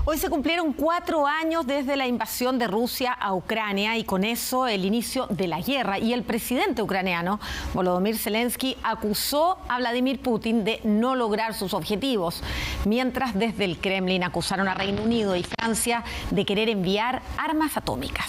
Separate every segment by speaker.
Speaker 1: Hoy se cumplieron 4 años desde la invasión de Rusia a Ucrania y con eso el inicio de la guerra. Y el presidente ucraniano, Volodymyr Zelensky, acusó a Vladimir Putin de no lograr sus objetivos, mientras desde el Kremlin acusaron a Reino Unido y Francia de querer enviar armas atómicas.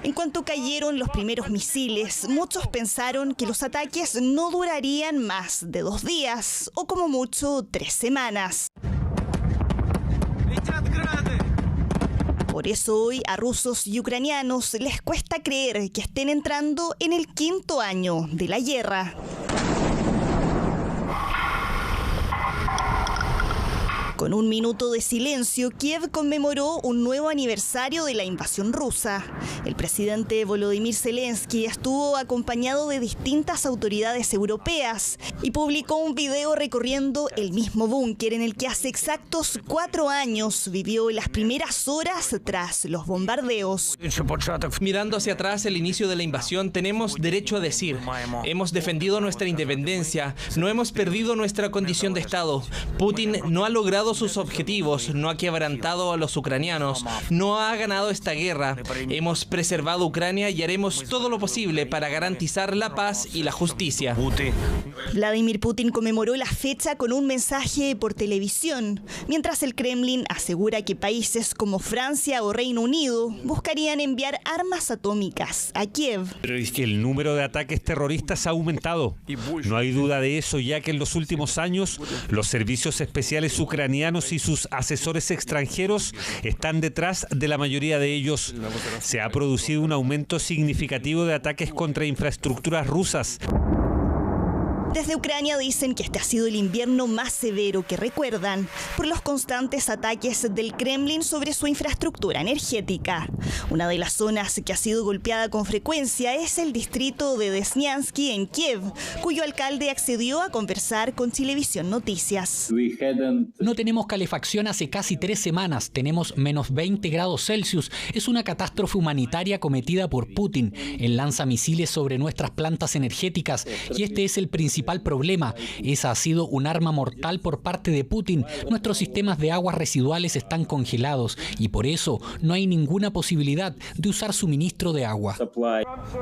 Speaker 2: En cuanto cayeron los primeros misiles, muchos pensaron que los ataques no durarían más de 2 días o como mucho 3 semanas. Por eso hoy a rusos y ucranianos les cuesta creer que estén entrando en el 5.º año de la guerra. Con 1 minuto de silencio, Kiev conmemoró un nuevo aniversario de la invasión rusa. El presidente Volodymyr Zelensky estuvo acompañado de distintas autoridades europeas y publicó un video recorriendo el mismo búnker en el que hace exactos 4 años vivió las primeras horas tras los bombardeos.
Speaker 3: Mirando hacia atrás el inicio de la invasión, tenemos derecho a decir, hemos defendido nuestra independencia, no hemos perdido nuestra condición de Estado. Putin no ha logrado sus objetivos, no ha quebrantado a los ucranianos, no ha ganado esta guerra. Hemos preservado Ucrania y haremos todo lo posible para garantizar la paz y la justicia.
Speaker 2: Vladimir Putin conmemoró la fecha con un mensaje por televisión, mientras el Kremlin asegura que países como Francia o Reino Unido buscarían enviar armas atómicas a Kiev.
Speaker 4: Pero es que el número de ataques terroristas ha aumentado. No hay duda de eso, ya que en los últimos años los servicios especiales ucranianos y sus asesores extranjeros están detrás de la mayoría de ellos. Se ha producido un aumento significativo de ataques contra infraestructuras rusas.
Speaker 2: Desde Ucrania dicen que este ha sido el invierno más severo que recuerdan por los constantes ataques del Kremlin sobre su infraestructura energética. Una de las zonas que ha sido golpeada con frecuencia es el distrito de Desnyansky en Kiev, cuyo alcalde accedió a conversar con Chilevisión Noticias.
Speaker 5: No tenemos calefacción hace casi 3 semanas, tenemos menos 20 grados Celsius. Es una catástrofe humanitaria cometida por Putin. Él lanza misiles sobre nuestras plantas energéticas y este es el principal problema. Esa ha sido un arma mortal por parte de Putin. Nuestros sistemas de aguas residuales están congelados y por eso no hay ninguna posibilidad de usar suministro de agua.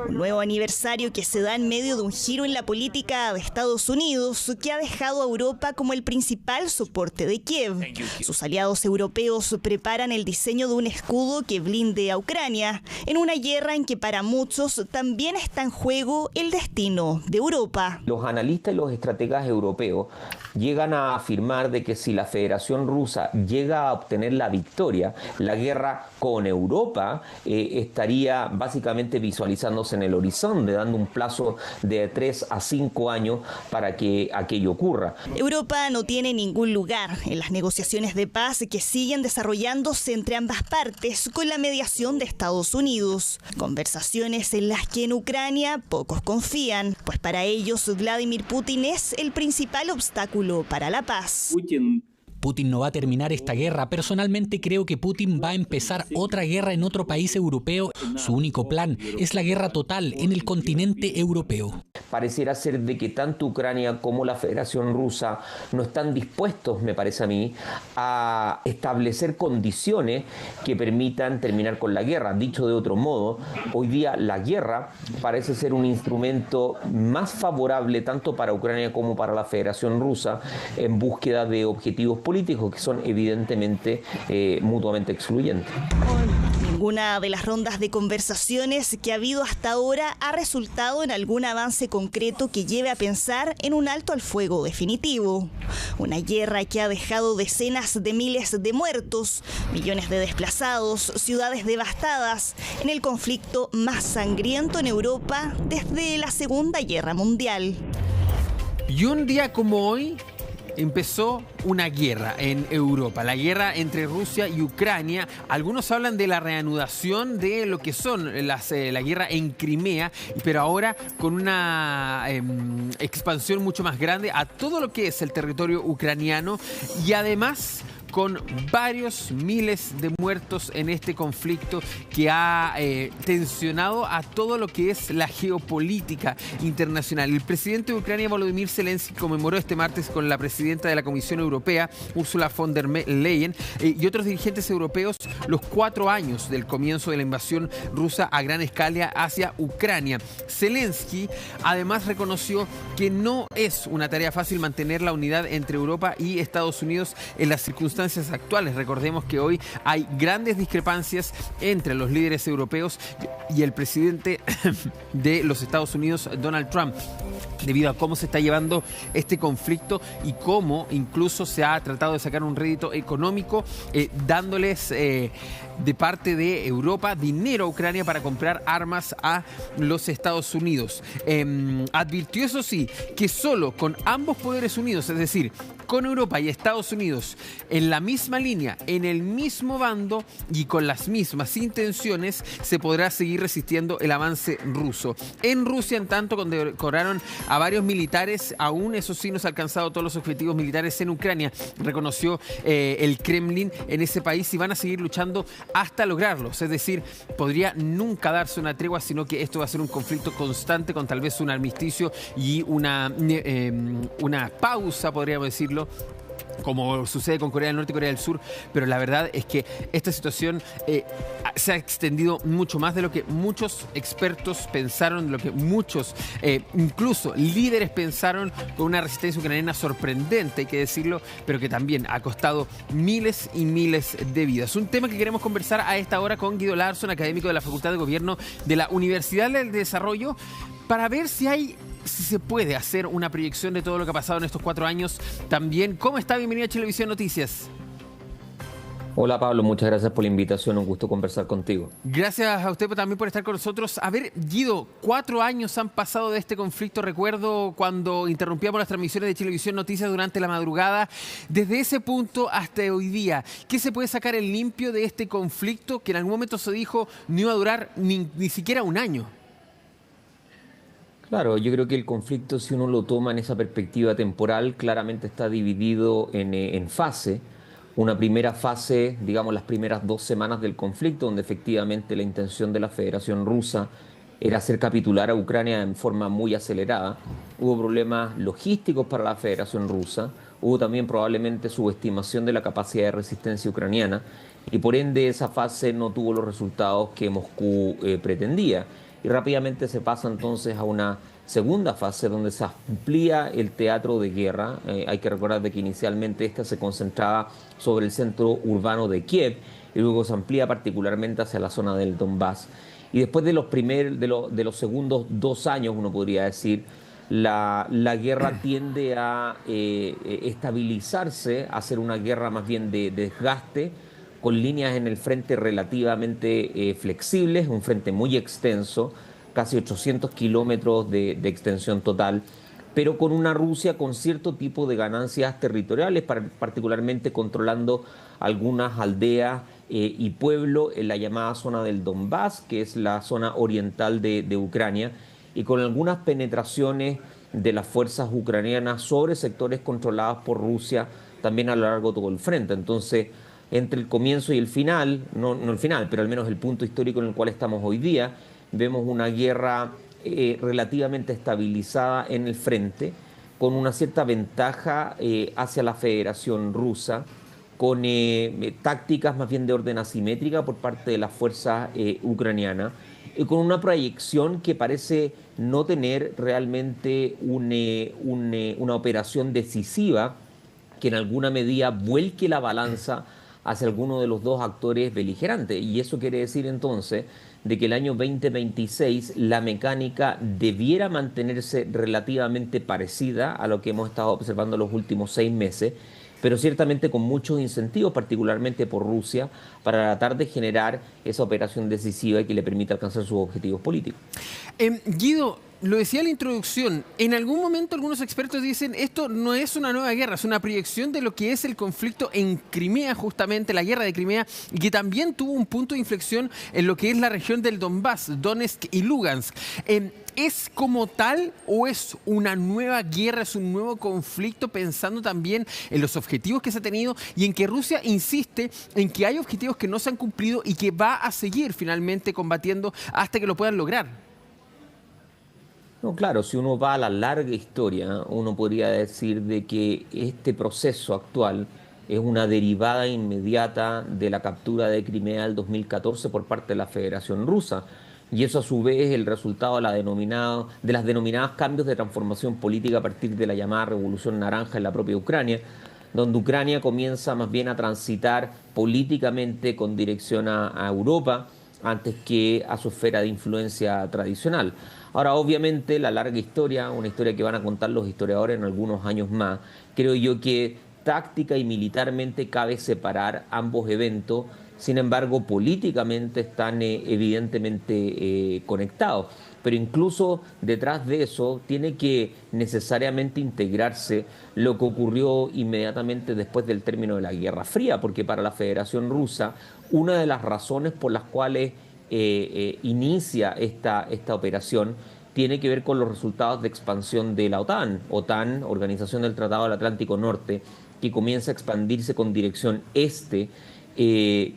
Speaker 2: Un nuevo aniversario que se da en medio de un giro en la política de Estados Unidos que ha dejado a Europa como el principal soporte de Kiev. Sus aliados europeos preparan el diseño de un escudo que blinde a Ucrania en una guerra en que para muchos también está en juego el destino de Europa.
Speaker 6: Los analistas y los estrategas europeos llegan a afirmar de que si la Federación Rusa llega a obtener la victoria, la guerra con Europa estaría básicamente visualizándose en el horizonte, dando un plazo de 3 a 5 años para que aquello ocurra.
Speaker 2: Europa no tiene ningún lugar en las negociaciones de paz que siguen desarrollándose entre ambas partes con la mediación de Estados Unidos. Conversaciones en las que en Ucrania pocos confían, pues para ellos Vladimir Putin es el principal obstáculo para la paz.
Speaker 5: Putin no va a terminar esta guerra. Personalmente creo que Putin va a empezar otra guerra en otro país europeo. Su único plan es la guerra total en el continente europeo.
Speaker 6: Pareciera ser de que tanto Ucrania como la Federación Rusa no están dispuestos, me parece a mí, a establecer condiciones que permitan terminar con la guerra. Dicho de otro modo, hoy día la guerra parece ser un instrumento más favorable tanto para Ucrania como para la Federación Rusa en búsqueda de objetivos políticos que son evidentemente mutuamente excluyentes.
Speaker 2: Ninguna de las rondas de conversaciones que ha habido hasta ahora ha resultado en algún avance concreto que lleve a pensar en un alto al fuego definitivo. Una guerra que ha dejado decenas de miles de muertos, millones de desplazados, ciudades devastadas, en el conflicto más sangriento en Europa desde la Segunda Guerra Mundial.
Speaker 7: Y un día como hoy empezó una guerra en Europa, la guerra entre Rusia y Ucrania. Algunos hablan de la reanudación de lo que son la guerra en Crimea, pero ahora con una expansión mucho más grande a todo lo que es el territorio ucraniano y además con varios miles de muertos en este conflicto que ha tensionado a todo lo que es la geopolítica internacional. El presidente de Ucrania, Volodymyr Zelensky, conmemoró este martes con la presidenta de la Comisión Europea, Ursula von der Leyen, y otros dirigentes europeos los 4 años del comienzo de la invasión rusa a gran escala hacia Ucrania. Zelensky además reconoció que no es una tarea fácil mantener la unidad entre Europa y Estados Unidos en las circunstancias actuales. Recordemos que hoy hay grandes discrepancias entre los líderes europeos y el presidente de los Estados Unidos, Donald Trump, debido a cómo se está llevando este conflicto y cómo incluso se ha tratado de sacar un rédito económico dándoles de parte de Europa dinero a Ucrania para comprar armas a los Estados Unidos. Advirtió, eso sí, que solo con ambos poderes unidos, es decir, con Europa y Estados Unidos en la misma línea, en el mismo bando y con las mismas intenciones, se podrá seguir resistiendo el avance ruso. En Rusia, en tanto, condecoraron a varios militares, aún eso sí no se han alcanzado todos los objetivos militares en Ucrania, reconoció el Kremlin en ese país, y van a seguir luchando hasta lograrlos. Es decir, podría nunca darse una tregua, sino que esto va a ser un conflicto constante con tal vez un armisticio y una pausa, podríamos decirlo, como sucede con Corea del Norte y Corea del Sur, pero la verdad es que esta situación se ha extendido mucho más de lo que muchos expertos pensaron, de lo que muchos, incluso líderes pensaron, con una resistencia ucraniana sorprendente, hay que decirlo, pero que también ha costado miles y miles de vidas. Un tema que queremos conversar a esta hora con Guido Larsson, académico de la Facultad de Gobierno de la Universidad del Desarrollo, para ver si se puede hacer una proyección de todo lo que ha pasado en estos 4 años. También, ¿cómo está? Bienvenido a Chilevisión Noticias.
Speaker 6: Hola Pablo, muchas gracias por la invitación, un gusto conversar contigo.
Speaker 7: Gracias a usted también por estar con nosotros. A ver, Guido, 4 años han pasado de este conflicto. Recuerdo cuando interrumpíamos las transmisiones de Chilevisión Noticias durante la madrugada. Desde ese punto hasta hoy día, ¿qué se puede sacar en limpio de este conflicto que en algún momento se dijo no iba a durar ni siquiera un año?
Speaker 6: Claro, yo creo que el conflicto, si uno lo toma en esa perspectiva temporal, claramente está dividido en fase. Una primera fase, digamos las primeras 2 semanas del conflicto, donde efectivamente la intención de la Federación Rusa era hacer capitular a Ucrania en forma muy acelerada. Hubo problemas logísticos para la Federación Rusa, hubo también probablemente subestimación de la capacidad de resistencia ucraniana, y por ende esa fase no tuvo los resultados que Moscú pretendía. Y rápidamente se pasa entonces a una segunda fase donde se amplía el teatro de guerra. Hay que recordar de que inicialmente esta se concentraba sobre el centro urbano de Kiev y luego se amplía particularmente hacia la zona del Donbass. Y después de los segundos 2 años, uno podría decir, la guerra tiende a estabilizarse, a ser una guerra más bien de desgaste, con líneas en el frente relativamente flexibles, un frente muy extenso, casi 800 kilómetros de extensión total, pero con una Rusia con cierto tipo de ganancias territoriales, particularmente controlando algunas aldeas y pueblos en la llamada zona del Donbass, que es la zona oriental de Ucrania, y con algunas penetraciones de las fuerzas ucranianas sobre sectores controlados por Rusia también a lo largo de todo el frente. Entonces, entre el comienzo y el final, no el final, pero al menos el punto histórico en el cual estamos hoy día, vemos una guerra relativamente estabilizada en el frente, con una cierta ventaja hacia la Federación Rusa, con tácticas más bien de orden asimétrica por parte de las fuerzas ucranianas, con una proyección que parece no tener realmente una operación decisiva que en alguna medida vuelque la balanza hacia alguno de los dos actores beligerantes. Y eso quiere decir entonces de que el año 2026 la mecánica debiera mantenerse relativamente parecida a lo que hemos estado observando los últimos 6 meses, pero ciertamente con muchos incentivos, particularmente por Rusia, para tratar de generar esa operación decisiva y que le permita alcanzar sus objetivos políticos.
Speaker 7: Guido, lo decía en la introducción, en algún momento algunos expertos dicen esto no es una nueva guerra, es una proyección de lo que es el conflicto en Crimea, justamente la guerra de Crimea, y que también tuvo un punto de inflexión en lo que es la región del Donbass, Donetsk y Lugansk. ¿Es como tal o es una nueva guerra, es un nuevo conflicto, pensando también en los objetivos que se ha tenido y en que Rusia insiste en que hay objetivos que no se han cumplido y que va a seguir finalmente combatiendo hasta que lo puedan lograr?
Speaker 6: No, claro, si uno va a la larga historia, uno podría decir de que este proceso actual es una derivada inmediata de la captura de Crimea del 2014 por parte de la Federación Rusa. Y eso a su vez es el resultado de las denominadas cambios de transformación política a partir de la llamada Revolución Naranja en la propia Ucrania, donde Ucrania comienza más bien a transitar políticamente con dirección a Europa antes que a su esfera de influencia tradicional. Ahora, obviamente, la larga historia, una historia que van a contar los historiadores en algunos años más, creo yo que táctica y militarmente cabe separar ambos eventos. Sin embargo, políticamente están evidentemente conectados. Pero incluso detrás de eso tiene que necesariamente integrarse lo que ocurrió inmediatamente después del término de la Guerra Fría, porque para la Federación Rusa, una de las razones por las cuales inicia esta operación tiene que ver con los resultados de expansión de la OTAN, Organización del Tratado del Atlántico Norte, que comienza a expandirse con dirección este,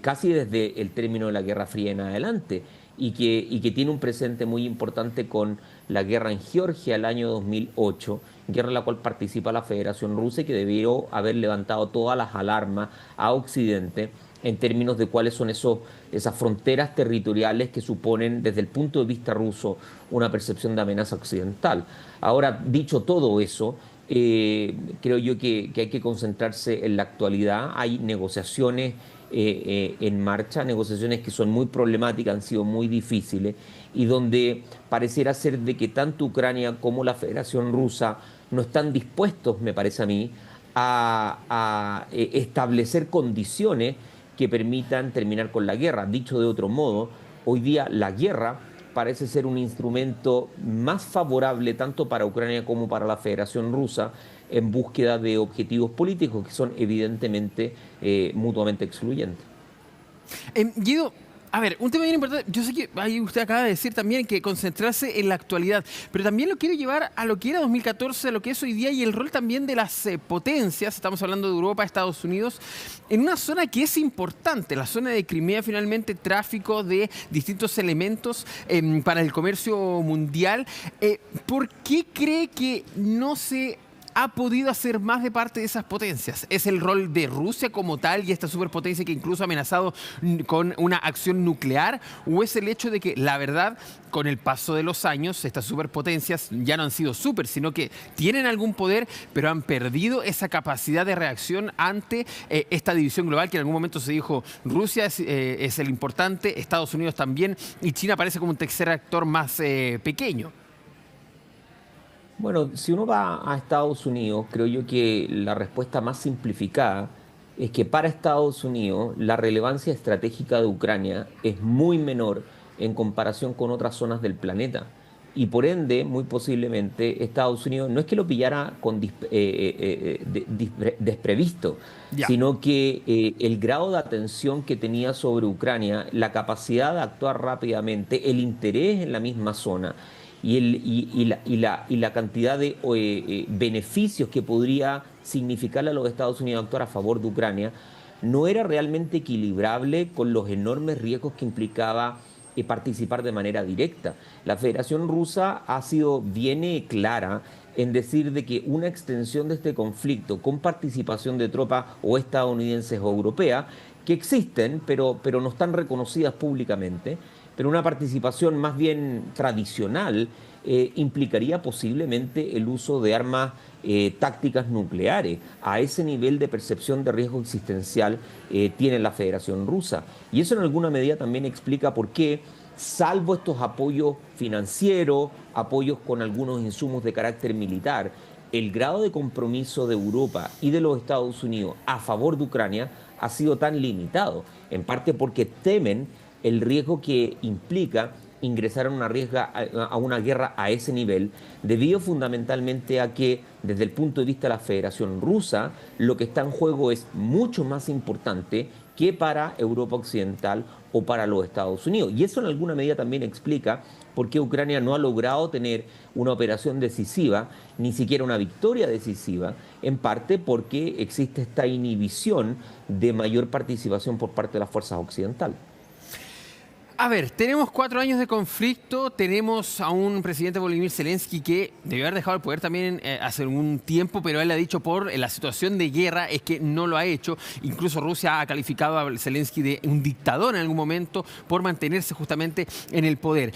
Speaker 6: casi desde el término de la Guerra Fría en adelante, y que tiene un presente muy importante con la guerra en Georgia el año 2008, guerra en la cual participa la Federación Rusa y que debió haber levantado todas las alarmas a Occidente en términos de cuáles son esas fronteras territoriales que suponen desde el punto de vista ruso una percepción de amenaza occidental. Ahora, dicho todo eso, creo yo que hay que concentrarse en la actualidad. Hay negociaciones en marcha, negociaciones que son muy problemáticas, han sido muy difíciles y donde pareciera ser de que tanto Ucrania como la Federación Rusa no están dispuestos, me parece a mí, a establecer condiciones que permitan terminar con la guerra. Dicho de otro modo, hoy día la guerra parece ser un instrumento más favorable tanto para Ucrania como para la Federación Rusa en búsqueda de objetivos políticos que son evidentemente mutuamente excluyentes.
Speaker 7: Guido, a ver, un tema bien importante, yo sé que ahí usted acaba de decir también que concentrarse en la actualidad, pero también lo quiero llevar a lo que era 2014, a lo que es hoy día y el rol también de las potencias, estamos hablando de Europa, Estados Unidos, en una zona que es importante, la zona de Crimea, finalmente tráfico de distintos elementos para el comercio mundial. ¿Por qué cree que no se ha podido hacer más de parte de esas potencias? ¿Es el rol de Rusia como tal y esta superpotencia que incluso ha amenazado con una acción nuclear? ¿O es el hecho de que, la verdad, con el paso de los años, estas superpotencias ya no han sido super, sino que tienen algún poder, pero han perdido esa capacidad de reacción ante esta división global que en algún momento se dijo Rusia es el importante, Estados Unidos también, y China parece como un tercer actor más pequeño?
Speaker 6: Bueno, si uno va a Estados Unidos, creo yo que la respuesta más simplificada es que para Estados Unidos la relevancia estratégica de Ucrania es muy menor en comparación con otras zonas del planeta. Y por ende, muy posiblemente, Estados Unidos no es que lo pillara desprevisto, sino que el grado de atención que tenía sobre Ucrania, la capacidad de actuar rápidamente, el interés en la misma zona, y la cantidad de beneficios que podría significarle a los Estados Unidos actuar a favor de Ucrania no era realmente equilibrable con los enormes riesgos que implicaba participar de manera directa. La Federación Rusa ha sido bien clara en decir de que una extensión de este conflicto con participación de tropas o estadounidenses o europeas, que existen pero no están reconocidas públicamente, pero una participación más bien tradicional implicaría posiblemente el uso de armas tácticas nucleares. A ese nivel de percepción de riesgo existencial tiene la Federación Rusa. Y eso en alguna medida también explica por qué, salvo estos apoyos financieros, apoyos con algunos insumos de carácter militar, el grado de compromiso de Europa y de los Estados Unidos a favor de Ucrania ha sido tan limitado, en parte porque temen el riesgo que implica ingresar a una guerra a ese nivel, debido fundamentalmente a que, desde el punto de vista de la Federación Rusa, lo que está en juego es mucho más importante que para Europa Occidental o para los Estados Unidos. Y eso en alguna medida también explica por qué Ucrania no ha logrado tener una operación decisiva, ni siquiera una victoria decisiva, en parte porque existe esta inhibición de mayor participación por parte de las fuerzas occidentales.
Speaker 7: A ver, tenemos 4 años de conflicto, tenemos a un presidente Volodymyr Zelensky que debió haber dejado el poder también hace un tiempo, pero él ha dicho por la situación de guerra es que no lo ha hecho. Incluso Rusia ha calificado a Zelensky de un dictador en algún momento por mantenerse justamente en el poder.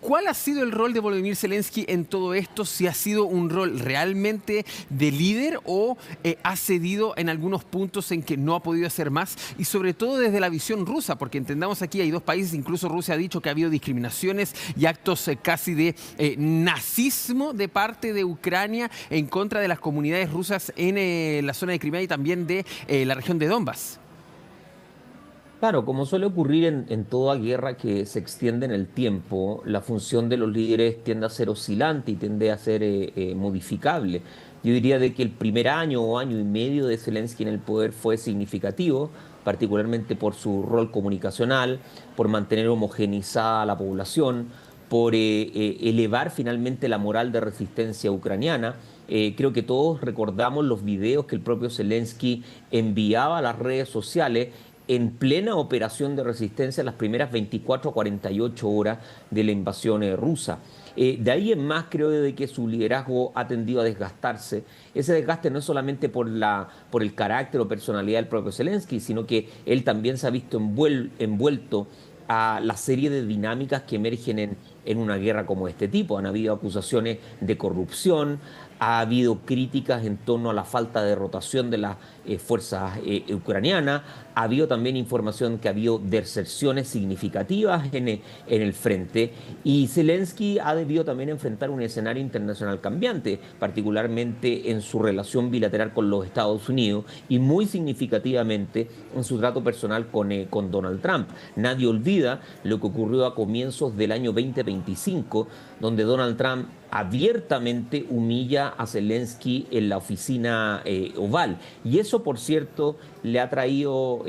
Speaker 7: ¿Cuál ha sido el rol de Volodymyr Zelensky en todo esto? ¿Si ha sido un rol realmente de líder o ha cedido en algunos puntos en que no ha podido hacer más? Y sobre todo desde la visión rusa, porque entendamos aquí hay 2 países, incluso Rusia ha dicho que ha habido discriminaciones y actos casi de nazismo de parte de Ucrania en contra de las comunidades rusas en la zona de Crimea y también de la región de Donbass.
Speaker 6: Claro, como suele ocurrir en toda guerra que se extiende en el tiempo, la función de los líderes tiende a ser oscilante y tiende a ser modificable. Yo diría de que el primer año o año y medio de Zelensky en el poder fue significativo, particularmente por su rol comunicacional, por mantener homogeneizada a la población, por elevar finalmente la moral de resistencia ucraniana. Creo que todos recordamos los videos que el propio Zelensky enviaba a las redes sociales en plena operación de resistencia en las primeras 24 a 48 horas de la invasión rusa. De ahí en más creo de que su liderazgo ha tendido a desgastarse. Ese desgaste no es solamente por el carácter o personalidad del propio Zelensky, sino que él también se ha visto envuelto a la serie de dinámicas que emergen en una guerra como este tipo. Han habido acusaciones de corrupción, ha habido críticas en torno a la falta de rotación de las fuerzas ucranianas, ha habido también información que ha habido deserciones significativas en el frente, y Zelensky ha debido también enfrentar un escenario internacional cambiante, particularmente en su relación bilateral con los Estados Unidos y muy significativamente en su trato personal con Donald Trump. Nadie olvida lo que ocurrió a comienzos del año 2025, donde Donald Trump abiertamente humilla a Zelensky en la oficina Oval. Y eso, por cierto, le ha traído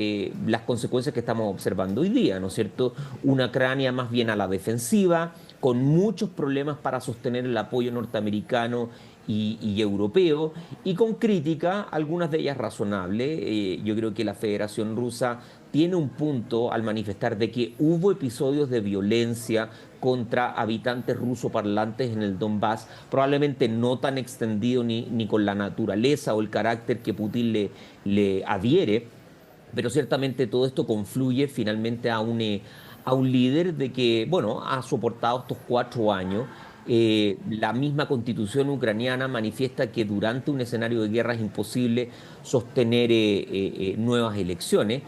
Speaker 6: las consecuencias que estamos observando hoy día, ¿no es cierto? Una Ucrania más bien a la defensiva, con muchos problemas para sostener el apoyo norteamericano y europeo, y con crítica, algunas de ellas razonables. Yo creo que la Federación Rusa tiene un punto al manifestar de que hubo episodios de violencia contra habitantes rusoparlantes en el Donbass, probablemente no tan extendido ni con la naturaleza o el carácter que Putin le adhiere, pero ciertamente todo esto confluye finalmente a un líder de que, bueno, ha soportado estos 4 años. La misma constitución ucraniana manifiesta que durante un escenario de guerra es imposible sostener nuevas elecciones,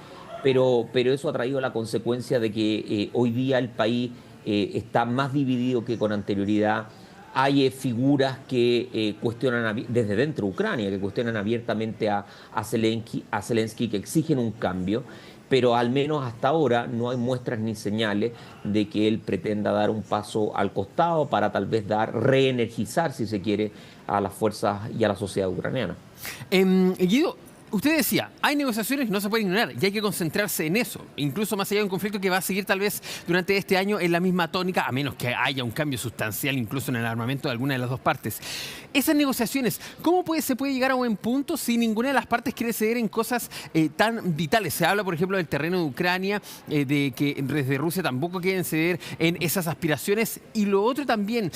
Speaker 6: pero eso ha traído la consecuencia de que hoy día el país está más dividido que con anterioridad. Hay figuras que cuestionan desde dentro de Ucrania, que cuestionan abiertamente a Zelensky, que exigen un cambio, pero al menos hasta ahora no hay muestras ni señales de que él pretenda dar un paso al costado para tal vez reenergizar, si se quiere, a las fuerzas y a la sociedad ucraniana.
Speaker 7: Guido, usted decía, hay negociaciones que no se pueden ignorar y hay que concentrarse en eso, incluso más allá de un conflicto que va a seguir tal vez durante este año en la misma tónica, a menos que haya un cambio sustancial incluso en el armamento de alguna de las 2 partes. Esas negociaciones, ¿cómo se puede llegar a buen punto si ninguna de las partes quiere ceder en cosas tan vitales? Se habla, por ejemplo, del terreno de Ucrania, de que desde Rusia tampoco quieren ceder en esas aspiraciones, y lo otro también,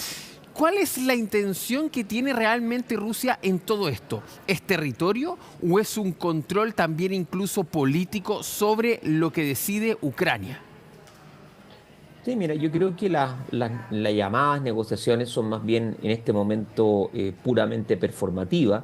Speaker 7: ¿cuál es la intención que tiene realmente Rusia en todo esto? ¿Es territorio o es un control también incluso político sobre lo que decide Ucrania?
Speaker 6: Sí, mira, yo creo que las llamadas negociaciones son más bien en este momento puramente performativas,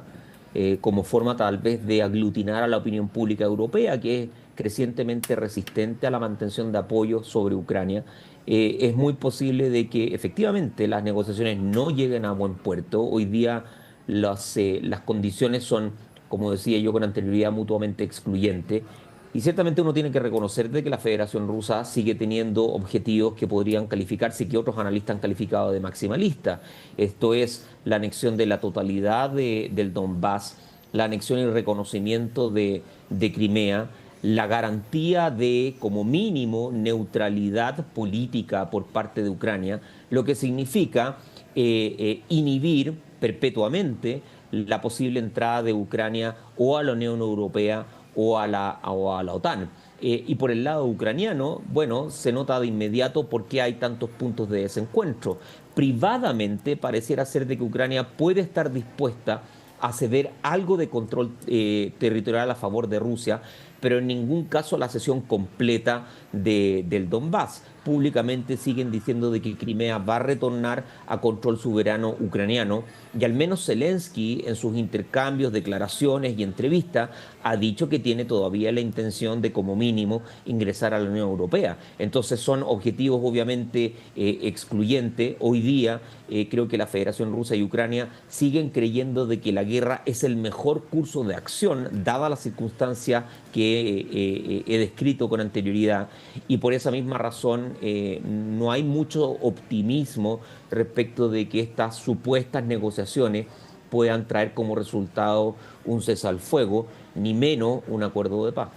Speaker 6: como forma tal vez de aglutinar a la opinión pública europea, que es crecientemente resistente a la mantención de apoyo sobre Ucrania. Es muy posible de que efectivamente las negociaciones no lleguen a buen puerto. Hoy día las condiciones son, como decía yo con anterioridad, mutuamente excluyentes. Y ciertamente uno tiene que reconocer de que la Federación Rusa sigue teniendo objetivos que podrían calificarse, que otros analistas han calificado de maximalista. Esto es la anexión de la totalidad del Donbass, la anexión y reconocimiento de Crimea, la garantía de, como mínimo, neutralidad política por parte de Ucrania, lo que significa inhibir perpetuamente la posible entrada de Ucrania o a la Unión Europea o a la OTAN. Y por el lado ucraniano, bueno, se nota de inmediato por qué hay tantos puntos de desencuentro. Privadamente pareciera ser de que Ucrania puede estar dispuesta a ceder algo de control territorial a favor de Rusia, pero en ningún caso la cesión completa del Donbass. Públicamente siguen diciendo de que Crimea va a retornar a control soberano ucraniano, y al menos Zelensky en sus intercambios, declaraciones y entrevistas ha dicho que tiene todavía la intención de como mínimo ingresar a la Unión Europea. Entonces son objetivos obviamente excluyentes. Hoy día creo que la Federación Rusa y Ucrania siguen creyendo de que la guerra es el mejor curso de acción, dada las circunstancias que he descrito con anterioridad, y por esa misma razón no hay mucho optimismo respecto de que estas supuestas negociaciones puedan traer como resultado un cese al fuego, ni menos un acuerdo de paz.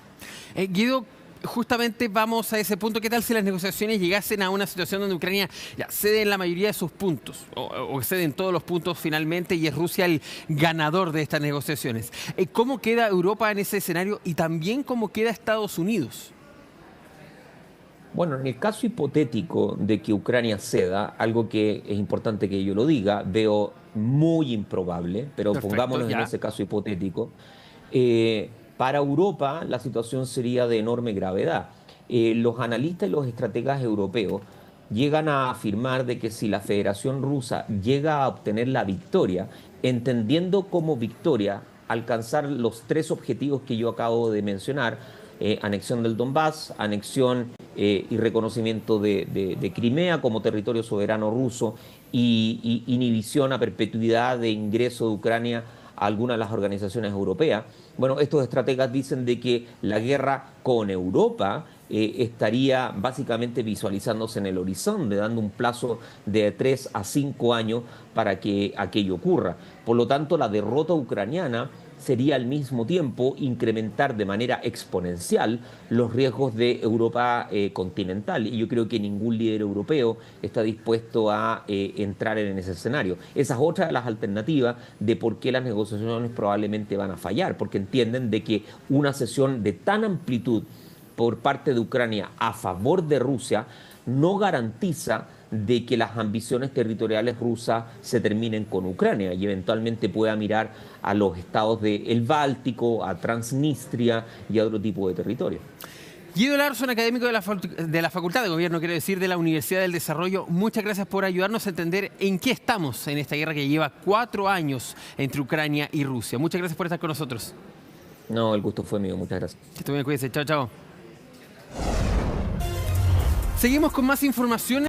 Speaker 7: Guido, justamente vamos a ese punto. ¿Qué tal si las negociaciones llegasen a una situación donde Ucrania ya cede en la mayoría de sus puntos o cede en todos los puntos finalmente y es Rusia el ganador de estas negociaciones? ¿Cómo queda Europa en ese escenario y también cómo queda Estados Unidos?
Speaker 6: Bueno, en el caso hipotético de que Ucrania ceda, algo que es importante que yo lo diga, veo muy improbable, pero perfecto, pongámonos en ese caso hipotético. Para Europa la situación sería de enorme gravedad. Los analistas y los estrategas europeos llegan a afirmar de que si la Federación Rusa llega a obtener la victoria, entendiendo como victoria alcanzar los tres objetivos que yo acabo de mencionar, anexión del Donbass, anexión y reconocimiento de Crimea como territorio soberano ruso y inhibición a perpetuidad de ingreso de Ucrania a algunas de las organizaciones europeas. Bueno, estos estrategas dicen de que la guerra con Europa estaría básicamente visualizándose en el horizonte, dando un plazo de 3 a 5 años para que aquello ocurra. Por lo tanto, la derrota ucraniana sería al mismo tiempo incrementar de manera exponencial los riesgos de Europa continental. Y yo creo que ningún líder europeo está dispuesto a entrar en ese escenario. Esa es otra de las alternativas de por qué las negociaciones probablemente van a fallar, porque entienden de que una cesión de tan amplitud por parte de Ucrania a favor de Rusia no garantiza de que las ambiciones territoriales rusas se terminen con Ucrania y eventualmente pueda mirar a los estados del Báltico, a Transnistria y a otro tipo de territorio.
Speaker 7: Guido Larsson, académico de la Facultad de Gobierno, quiero decir, de la Universidad del Desarrollo, muchas gracias por ayudarnos a entender en qué estamos en esta guerra que lleva 4 años entre Ucrania y Rusia. Muchas gracias por estar con nosotros.
Speaker 6: No, el gusto fue mío, muchas gracias.
Speaker 7: Que estén bien, cuídense. Chao, chao. Seguimos con más información.